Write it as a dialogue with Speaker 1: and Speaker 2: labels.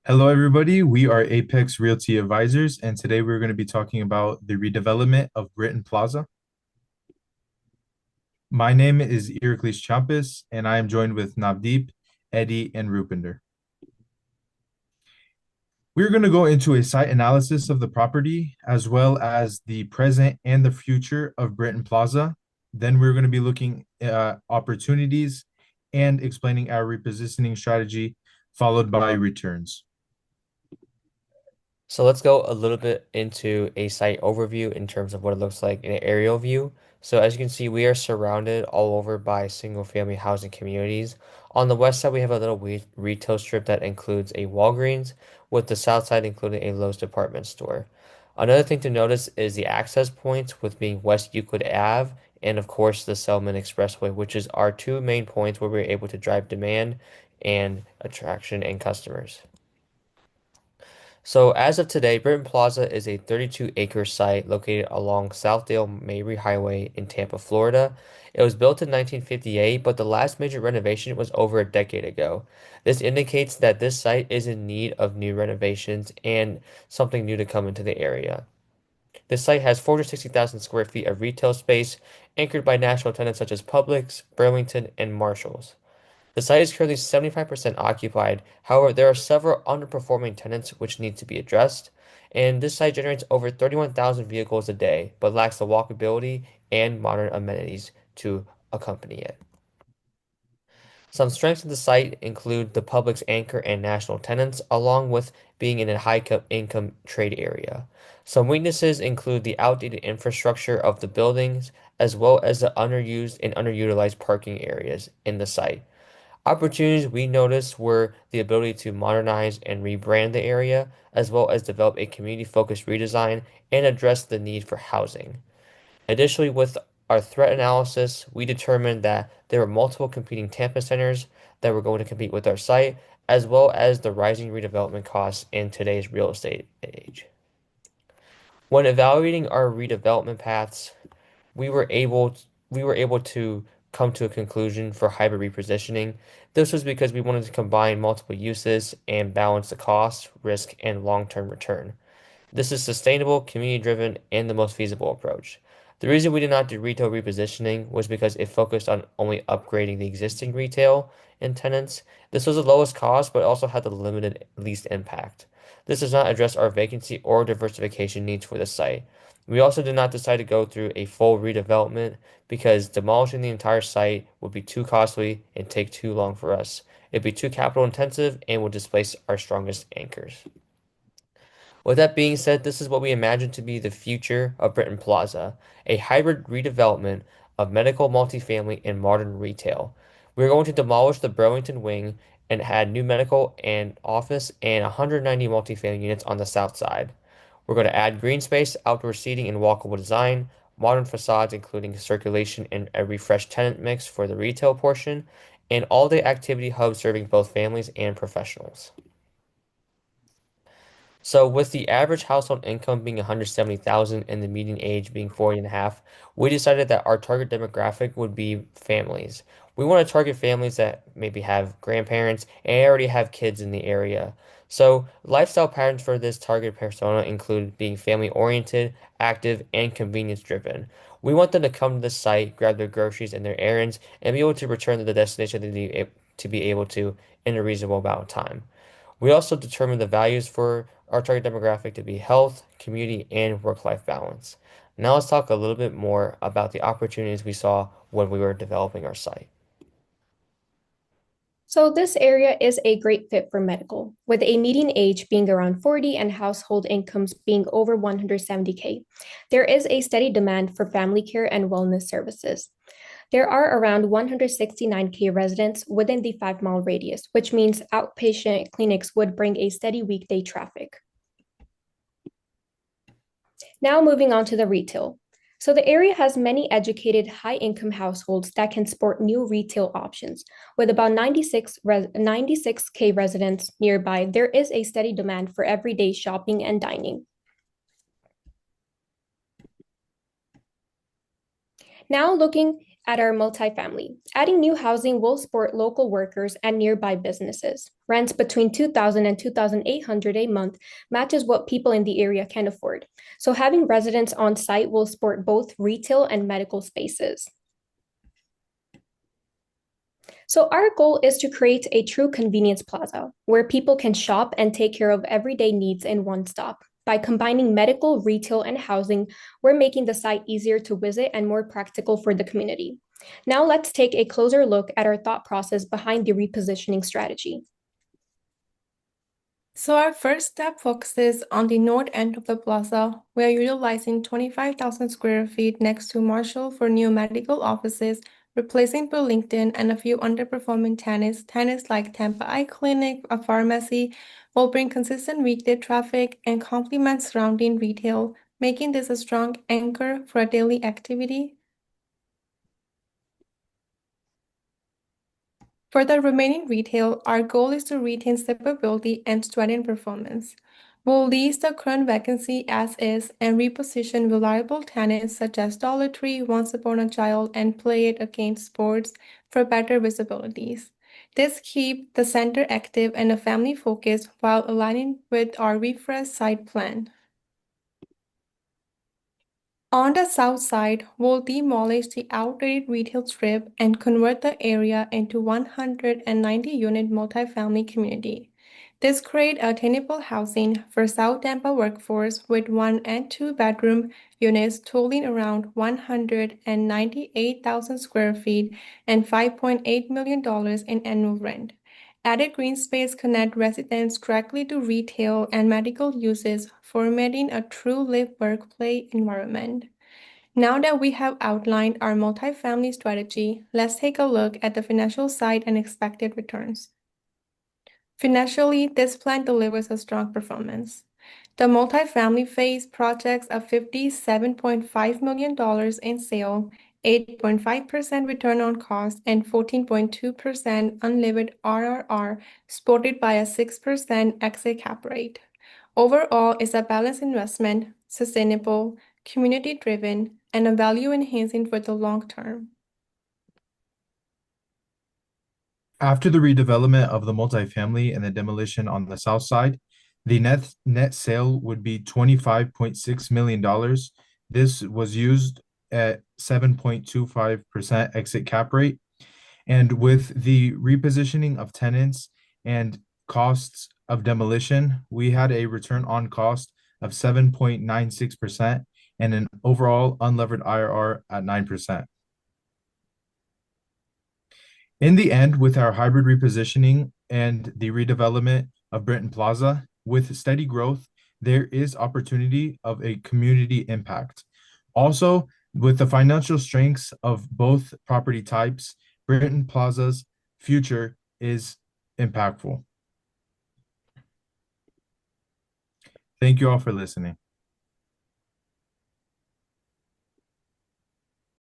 Speaker 1: Hello, everybody. We are Apex Realty Advisors, and today we're going to be talking about the redevelopment of Britton Plaza. My name is Iraklis Champas, and I am joined with Navdeep, Eddie, and Rupinder. We're going to go into a site analysis of the property, as well as the present and the future of Britton Plaza. Then we're going to be looking at opportunities and explaining our repositioning strategy, followed by returns.
Speaker 2: So let's go a little bit into a site overview in terms of what it looks like in an aerial view. So as you can see, we are surrounded all over by single family housing communities. On the west side, we have a little retail strip that includes a Walgreens, with the south side including a Lowe's department store. Another thing to notice is the access points with being West Euclid Ave and of course the Selman Expressway, which is our two main points where we're able to drive demand and attraction and customers. So as of today, Britton Plaza is a 32-acre site located along Southdale Mabry Highway in Tampa, Florida. It was built in 1958, but the last major renovation was over a decade ago. This indicates that this site is in need of new renovations and something new to come into the area. This site has 460,000 square feet of retail space, anchored by national tenants such as Publix, Burlington, and Marshalls. The site is currently 75% occupied. However, there are several underperforming tenants which need to be addressed. And this site generates over 31,000 vehicles a day, but lacks the walkability and modern amenities to accompany it. Some strengths of the site include the Publix anchor and national tenants, along with being in a income trade area. Some weaknesses include the outdated infrastructure of the buildings, as well as the underused and underutilized parking areas in the site. Opportunities we noticed were the ability to modernize and rebrand the area, as well as develop a community-focused redesign and address the need for housing. Additionally, with our threat analysis, we determined that there were multiple competing Tampa centers that were going to compete with our site, as well as the rising redevelopment costs in today's real estate age. When evaluating our redevelopment paths, we were able to come to a conclusion for hybrid repositioning. This was because we wanted to combine multiple uses and balance the cost, risk, and long-term return. This is sustainable, community-driven, and the most feasible approach. The reason we did not do retail repositioning was because it focused on only upgrading the existing retail and tenants. This was the lowest cost, but also had the limited least impact. This does not address our vacancy or diversification needs for the site. We also did not decide to go through a full redevelopment because demolishing the entire site would be too costly and take too long for us. It'd be too capital intensive and would displace our strongest anchors. With that being said, this is what we imagine to be the future of Britton Plaza, a hybrid redevelopment of medical multifamily and modern retail. We're going to demolish the Burlington wing and add new medical and office and 190 multifamily units on the south side. We're going to add green space, outdoor seating, and walkable design, modern facades including circulation and a refreshed tenant mix for the retail portion, and all-day activity hubs serving both families and professionals. So with the average household income being 170,000 and the median age being 40 and a half, we decided that our target demographic would be families. We want to target families that maybe have grandparents and already have kids in the area. So lifestyle patterns for this target persona include being family oriented, active, and convenience driven. We want them to come to the site, grab their groceries and their errands, and be able to return to the destination to be able to in a reasonable amount of time. We also determine the values for our target demographic to be health, community, and work-life balance. Now let's talk a little bit more about the opportunities we saw when we were developing our site.
Speaker 3: So, this area is a great fit for medical, with a median age being around 40 and household incomes being over 170K. There is a steady demand for family care and wellness services. There are around 169K residents within the 5-mile radius, which means outpatient clinics would bring a steady weekday traffic. Now, moving on to the retail. So, the area has many educated, high income households that can sport new retail options. With about 96K residents nearby, there is a steady demand for everyday shopping and dining. Now looking at our multifamily. Adding new housing will support local workers and nearby businesses. Rents between $2,000 and $2,800 a month matches what people in the area can afford. So having residents on site will support both retail and medical spaces. So our goal is to create a true convenience plaza where people can shop and take care of everyday needs in one stop. By combining medical, retail, and housing, we're making the site easier to visit and more practical for the community. Now let's take a closer look at our thought process behind the repositioning strategy.
Speaker 4: So our first step focuses on the north end of the plaza. We are utilizing 25,000 square feet next to Marshall for new medical offices, replacing Burlington and a few underperforming tenants. Tenants like Tampa Eye Clinic, a pharmacy, will bring consistent weekday traffic and complement surrounding retail, making this a strong anchor for a daily activity. For the remaining retail, our goal is to retain stability and strengthen performance. We'll lease the current vacancy as is and reposition reliable tenants such as Dollar Tree, Once Upon a Child, and Play It Against Sports for better visibilities. This keeps the center active and a family focused while aligning with our refresh site plan. On the south side, we'll demolish the outdated retail strip and convert the area into 190-unit multifamily community. This creates attainable housing for South Tampa workforce with 1 and 2 bedroom units totaling around 198,000 square feet and $5.8 million in annual rent. Added green space connect residents directly to retail and medical uses, formatting a true live-work-play environment. Now that we have outlined our multifamily strategy, let's take a look at the financial side and expected returns. Financially, this plan delivers a strong performance. The multifamily phase projects a $57.5 million in sale, 8.5% return on cost, and 14.2% unlevered RRR, supported by a 6% exit cap rate. Overall, it's a balanced investment, sustainable, community-driven, and a value-enhancing for the long term.
Speaker 1: After the redevelopment of the multifamily and the demolition on the south side, the net sale would be $25.6 million. This was used at 7.25% exit cap rate. And with the repositioning of tenants and costs of demolition, we had a return on cost of 7.96% and an overall unlevered IRR at 9%. In the end, with our hybrid repositioning and the redevelopment of Britton Plaza, with steady growth, there is opportunity of a community impact. Also, with the financial strengths of both property types, Britton Plaza's future is impactful. Thank you all for listening.